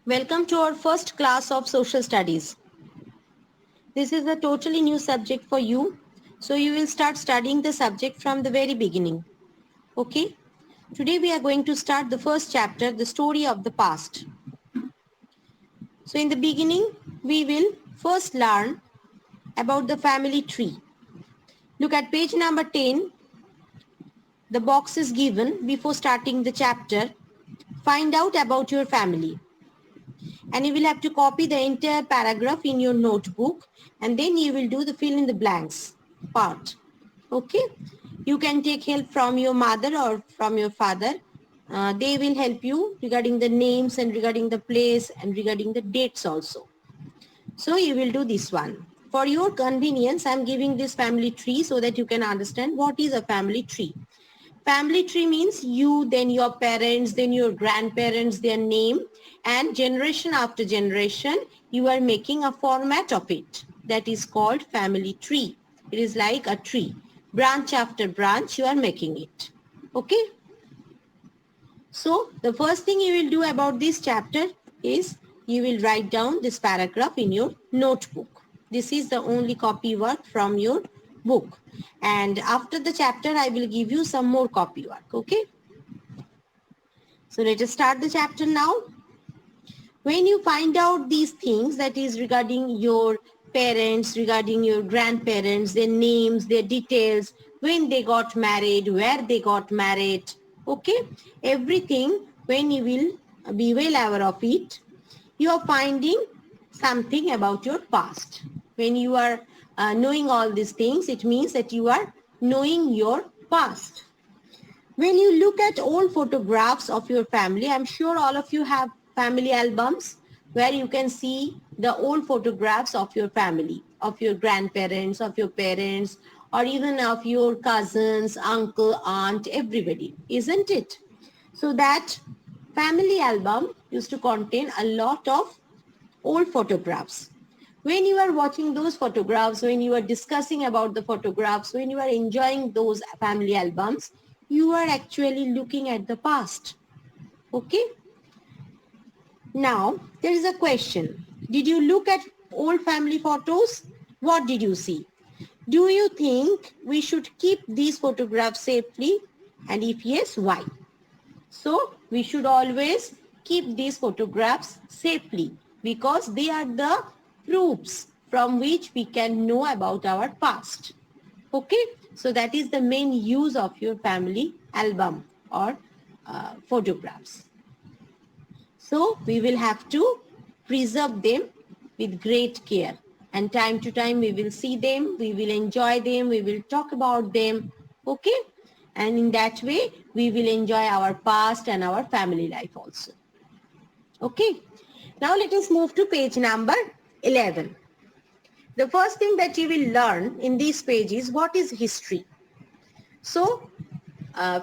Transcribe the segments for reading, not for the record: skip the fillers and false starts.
Welcome to our first class of social studies. This is a totally new subject for you. So you will start studying the subject from the very beginning. Okay? Today we are going to start the first chapter, the story of the past. So in the beginning, we will first learn about the family tree. Look at page number 10. The box is given before starting the chapter. Find out about your family. And you will have to copy the entire paragraph in your notebook, and then you will do the fill in the blanks part. Okay, you can take help from your mother or from your father. They will help you regarding the names and regarding the place and regarding the dates also. So you will do this one. For your convenience, I am giving this family tree so that you can understand what is a family tree. Family tree means you, then your parents, then your grandparents, their name, and generation after generation, you are making a format of it. That is called family tree. It is like a tree. Branch after branch, you are making it. Okay? So, the first thing you will do about this chapter is you will write down this paragraph in your notebook. This is the only copy work from your book. And after the chapter, I will give you some more copy work. Okay? So, let us start the chapter now. When you find out these things, that is regarding your parents, regarding your grandparents, their names, their details, when they got married, where they got married, okay, everything, when you will be well aware of it, you are finding something about your past. When you are knowing all these things, it means that you are knowing your past. When you look at old photographs of your family, I'm sure all of you have family albums where you can see the old photographs of your family, of your grandparents, of your parents, or even of your cousins, uncle, aunt, everybody, isn't it? So that family album used to contain a lot of old photographs. When you are watching those photographs, when you are discussing about the photographs, when you are enjoying those family albums, you are actually looking at the past. Okay? Now, there is a question. Did you look at old family photos? What did you see? Do you think we should keep these photographs safely? And if yes, why? So we should always keep these photographs safely because they are the proofs from which we can know about our past. Okay, so that is the main use of your family album or photographs. So we will have to preserve them with great care, and time to time we will see them, we will enjoy them, we will talk about them. Okay, and in that way we will enjoy our past and our family life also. Okay, now let us move to page number 11. The first thing that you will learn in this page is what is history. So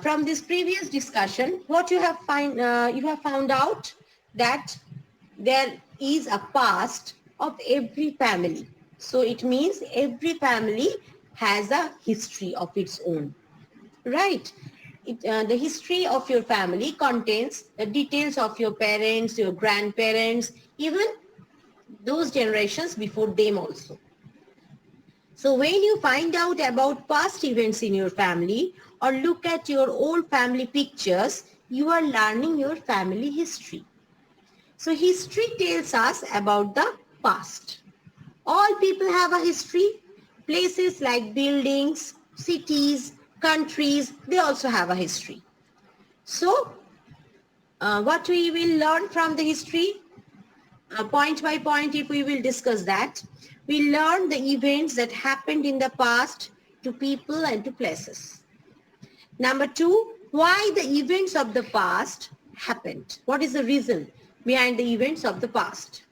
from this previous discussion, what you have found out that there is a past of every family. So it means every family has a history of its own, right? The history of your family contains the details of your parents, your grandparents, even those generations before them also. So when you find out about past events in your family or look at your old family pictures, you are learning your family history. So history tells us about the past. All people have a history. Places like buildings, cities, countries, they also have a history. So what we will learn from the history? Point by point, if we will discuss that, we learn the events that happened in the past to people and to places. Number two, why the events of the past happened. What is the reason behind the events of the past?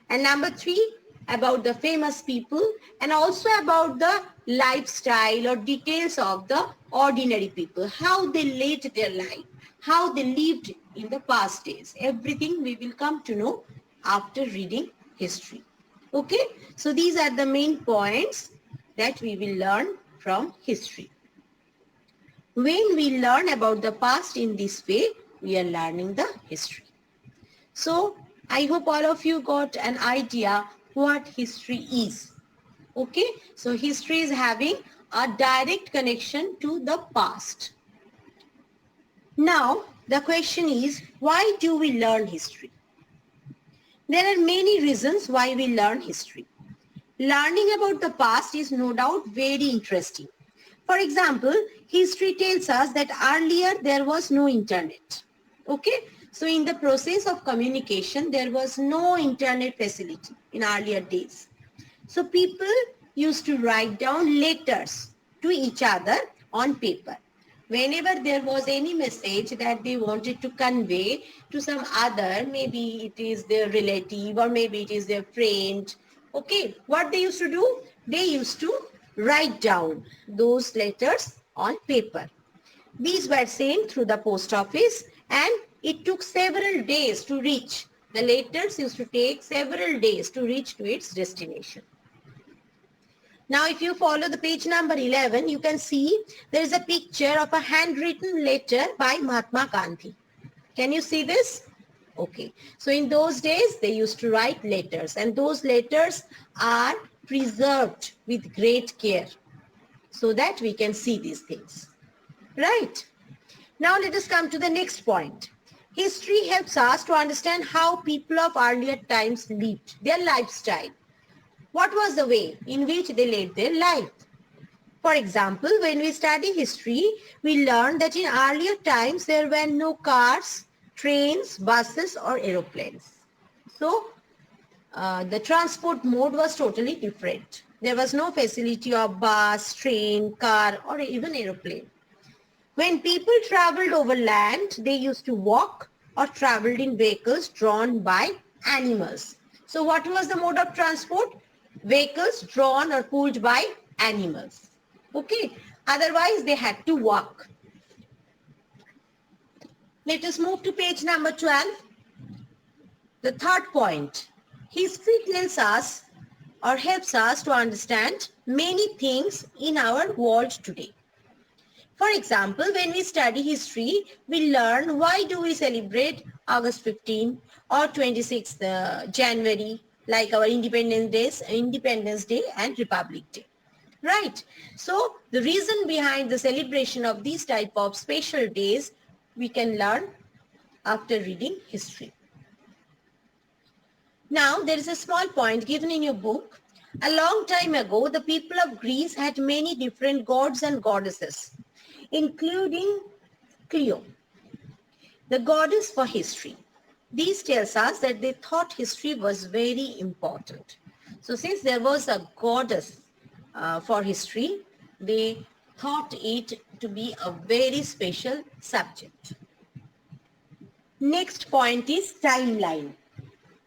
And number three, about the famous people and also about the lifestyle or details of the ordinary people, how they led their life, how they lived in the past days. Everything we will come to know after reading history. Okay, so these are the main points that we will learn from history. When we learn about the past in this way, we are learning the history. So I hope all of you got an idea what history is. Okay, so history is having a direct connection to the past. Now, the question is, why do we learn history? There are many reasons why we learn history. Learning about the past is no doubt very interesting. For example, history tells us that earlier there was no internet. Okay, so in the process of communication, there was no internet facility in earlier days. So people used to write down letters to each other on paper. Whenever there was any message that they wanted to convey to some other, maybe it is their relative or maybe it is their friend, okay, what they used to do? They used to write down those letters on paper. These were sent through the post office and it took several days to reach. The letters used to take several days to reach to its destination. Now, if you follow the page number 11, you can see there is a picture of a handwritten letter by Mahatma Gandhi. Can you see this? Okay. So in those days, they used to write letters and those letters are preserved with great care so that we can see these things. Right. Now let us come to the next point. History helps us to understand how people of earlier times lived, their lifestyle. What was the way in which they led their life? For example, when we study history, we learn that in earlier times there were no cars, trains, buses or aeroplanes. So the transport mode was totally different. There was no facility of bus, train, car or even aeroplane. When people traveled over land, they used to walk or traveled in vehicles drawn by animals. So what was the mode of transport? Vehicles drawn or pulled by animals. Okay. Otherwise, they had to walk. Let us move to page number 12. The third point. History tells us or helps us to understand many things in our world today. For example, when we study history, we learn why do we celebrate August 15 or 26th January, like our Independence Day and Republic Day. Right. So the reason behind the celebration of these type of special days, we can learn after reading history. Now, there is a small point given in your book. A long time ago, the people of Greece had many different gods and goddesses, including Clio, the goddess for history. This tells us that they thought history was very important. So since there was a goddess for history, they thought it to be a very special subject. Next point is timeline.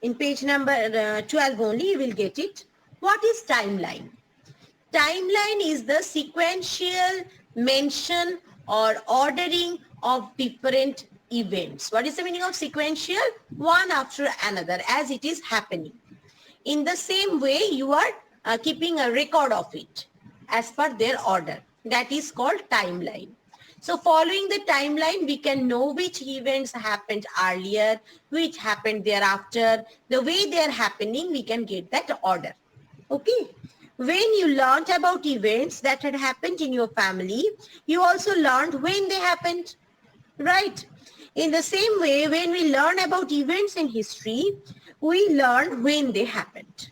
In page number 12 only, you will get it. What is timeline? Timeline is the sequential mention or ordering of different events. What is the meaning of sequential? One after another as it is happening. In the same way, you are keeping a record of it as per their order. That is called timeline. So following the timeline, we can know which events happened earlier, which happened thereafter. The way they are happening, we can get that order. Okay. When you learned about events that had happened in your family, you also learned when they happened. Right. In the same way, when we learn about events in history, we learn when they happened.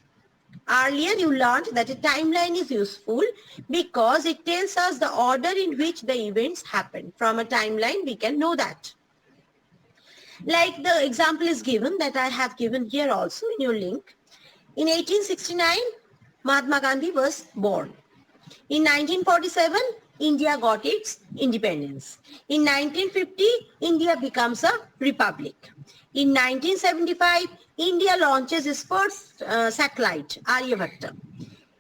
Earlier, you learned that a timeline is useful because it tells us the order in which the events happened. From a timeline, we can know that. Like the example is given that I have given here also in your link. In 1869, Mahatma Gandhi was born. In 1947, India got its independence. In 1950, India becomes a republic. In 1975, India launches its first satellite, Aryabhatta.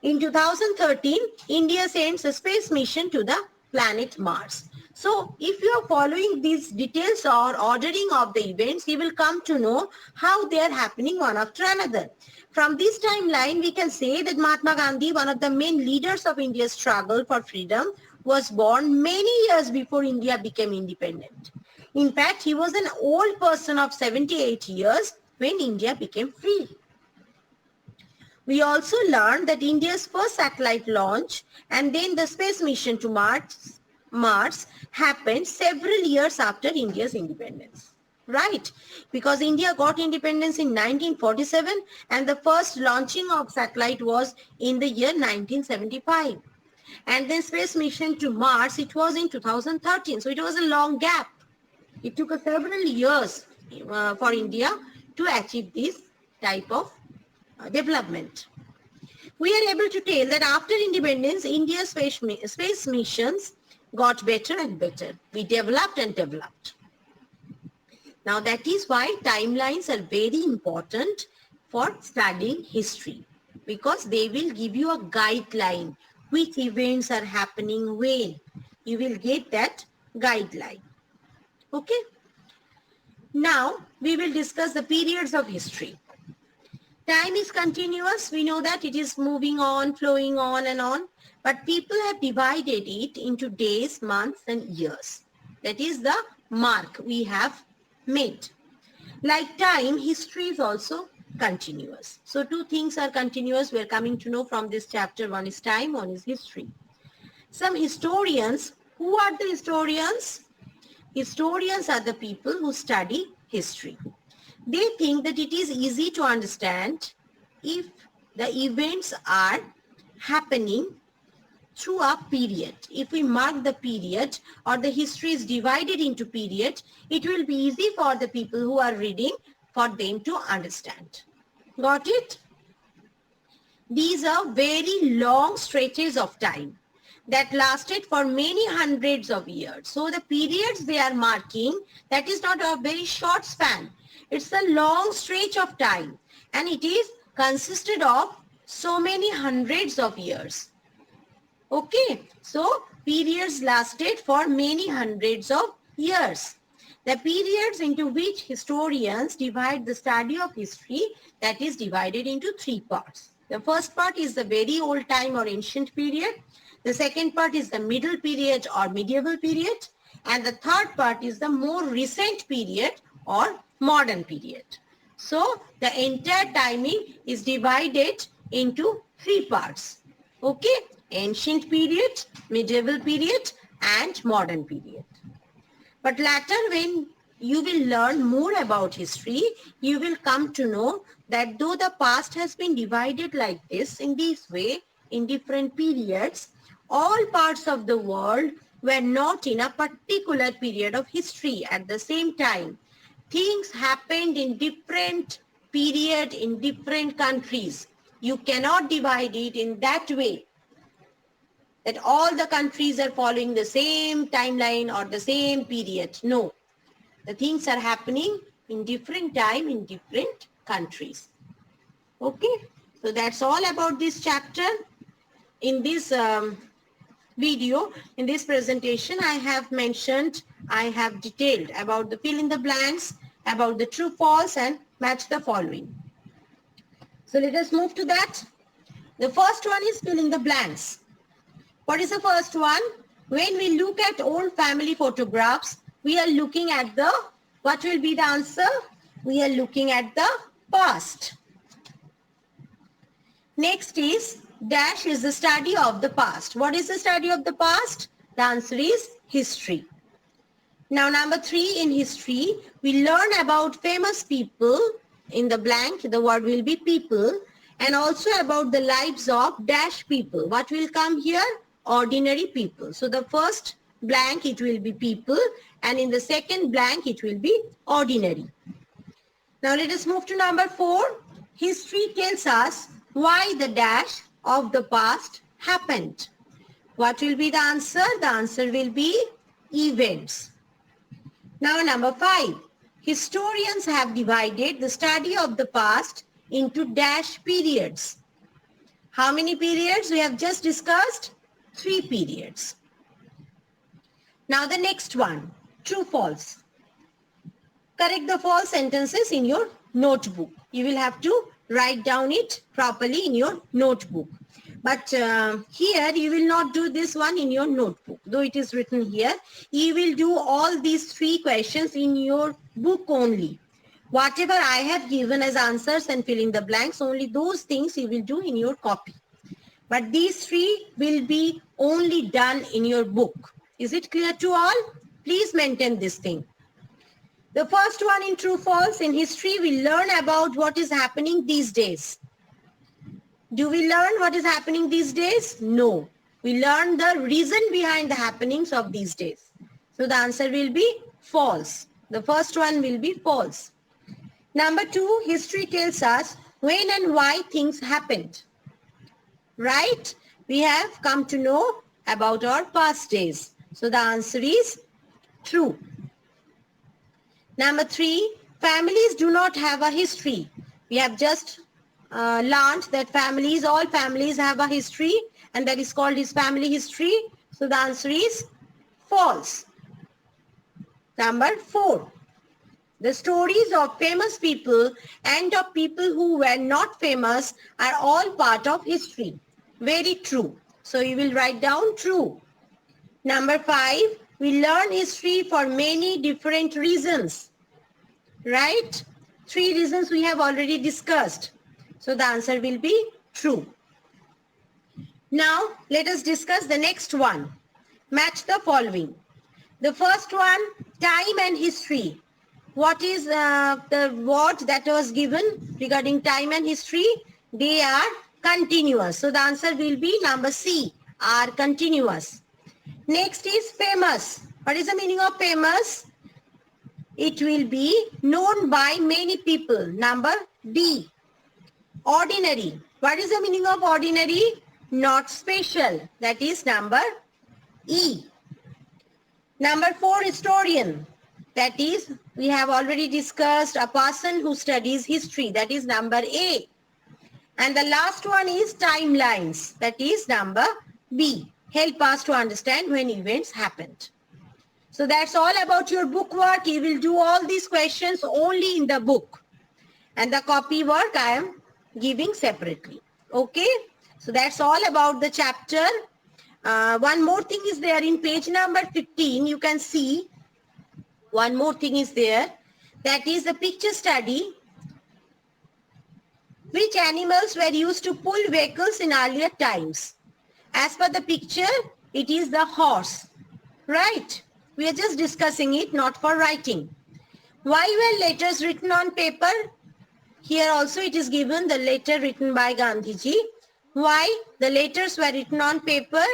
In 2013, India sends a space mission to the planet Mars. So if you are following these details or ordering of the events, you will come to know how they are happening one after another. From this timeline, we can say that Mahatma Gandhi, one of the main leaders of India's struggle for freedom, was born many years before India became independent. In fact, he was an old person of 78 years when India became free. We also learned that India's first satellite launch and then the space mission to Mars happened several years after India's independence. Right, because India got independence in 1947 and the first launching of satellite was in the year 1975. And then space mission to Mars, it was in 2013. So it was a long gap. It took several years for India to achieve this type of development. We are able to tell that after independence, India's space missions got better and better. We developed and developed. Now that is why timelines are very important for studying history, because they will give you a guideline which events are happening when. You will get that guideline. Okay. Now we will discuss the periods of history. Time is continuous. We know that it is moving on, flowing on and on. But people have divided it into days, months and years. That is the mark we have made. Like time, history is also continuous. So two things are continuous we are coming to know from this chapter. One is time, one is history. Some historians, who are the historians? Historians are the people who study history. They think that it is easy to understand if the events are happening through a period. If we mark the period or the history is divided into period, it will be easy for the people who are reading for them to understand. Got it? These are very long stretches of time that lasted for many hundreds of years. So the periods they are marking, that is not a very short span. It's a long stretch of time and it is consisted of so many hundreds of years. Okay, so periods lasted for many hundreds of years. The periods into which historians divide the study of history, that is divided into three parts. The first part is the very old time or ancient period. The second part is the middle period or medieval period. And the third part is the more recent period or modern period. So the entire timing is divided into three parts. Okay, ancient period, medieval period and modern period. But later when you will learn more about history, you will come to know that though the past has been divided like this, in this way, in different periods, all parts of the world were not in a particular period of history at the same time. Things happened in different period in different countries. You cannot divide it in that way, that all the countries are following the same timeline or the same period. No, the things are happening in different time in different countries. Okay, so that's all about this chapter. In this video, in this presentation, I have detailed about the fill in the blanks, about the true false and match the following. So let us move to that. The first one is fill in the blanks. What is the first one? When we look at old family photographs, we are looking at the, what will be the answer? We are looking at the past. Next is, dash is the study of the past. What is the study of the past? The answer is history. Now number 3, in history, we learn about famous people. In the blank, the word will be people, and also about the lives of dash people. What will come here? Ordinary people. So the first blank, it will be people, and in the second blank, it will be ordinary. Now let us move to number 4. History tells us why the dash of the past happened. What will be the answer? The answer will be events. Now number 5. Historians have divided the study of the past into dash periods. How many periods? We have just discussed 3 periods. Now the next one, true false. Correct the false sentences in your notebook. You will have to write down it properly in your notebook. But here you will not do this one in your notebook. Though it is written here, you will do all these 3 questions in your book only. Whatever I have given as answers and fill in the blanks, only those things you will do in your copy. But these three will be only done in your book. Is it clear to all? Please maintain this thing. The first one in true false, in history we learn about what is happening these days. Do we learn what is happening these days? No. We learn the reason behind the happenings of these days. So the answer will be false. The first one will be false. Number two, history tells us when and why things happened. Right? We have come to know about our past days. So the answer is true. Number three, families do not have a history. We have just learned that all families have a history, and that is called his family history. So the answer is false. Number four, the stories of famous people and of people who were not famous are all part of history. Very true. So you will write down true. Number five, we learn history for many different reasons. Right? 3 reasons we have already discussed. So the answer will be true. Now let us discuss the next one. Match the following. The first one, time and history. What is the word that was given regarding time and history? They are continuous. So the answer will be number C, are continuous. Next is famous. What is the meaning of famous? It will be known by many people. Number D. Ordinary. What is the meaning of ordinary? Not special. That is number E. Number 4, historian. That is, we have already discussed a person who studies history. That is number A. And the last one is timelines. That is number B. Help us to understand when events happened. So that's all about your book work. You will do all these questions only in the book. And the copy work I am giving separately. Okay? So that's all about the chapter. One more thing is there in page number 15. You can see one more thing is there. That is the picture study. Which animals were used to pull vehicles in earlier times? As per the picture, it is the horse. Right? We are just discussing it, not for writing. Why were letters written on paper? Here also it is given the letter written by Gandhiji. Why the letters were written on paper?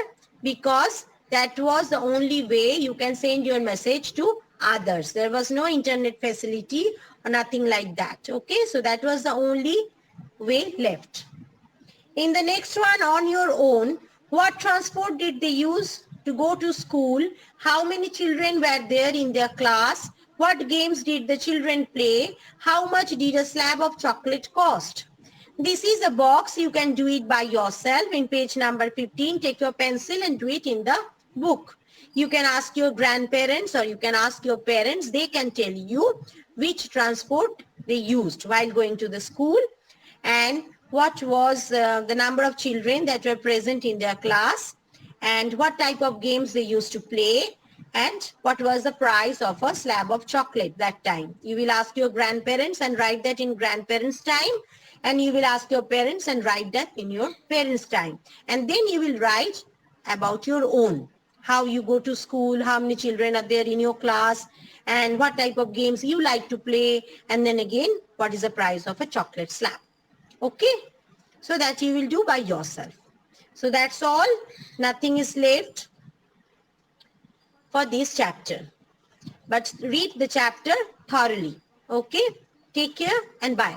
Because that was the only way you can send your message to others. There was no internet facility or nothing like that. Okay, so that was the only way left. In the next one, on your own, what transport did they use to go to school? How many children were there in their class? What games did the children play? How much did a slab of chocolate cost? This is a box. You can do it by yourself in page number 15. Take your pencil and do it in the book. You can ask your grandparents or you can ask your parents. They can tell you which transport they used while going to the school and what was the number of children that were present in their class and what type of games they used to play and what was the price of a slab of chocolate that time. You will ask your grandparents and write that in grandparents' time, and you will ask your parents and write that in your parents' time. And then you will write about your own, how you go to school, how many children are there in your class, and what type of games you like to play, and then again, what is the price of a chocolate slab. Okay? So that you will do by yourself. So that's all. Nothing is left for this chapter. But read the chapter thoroughly. Okay? Take care and bye.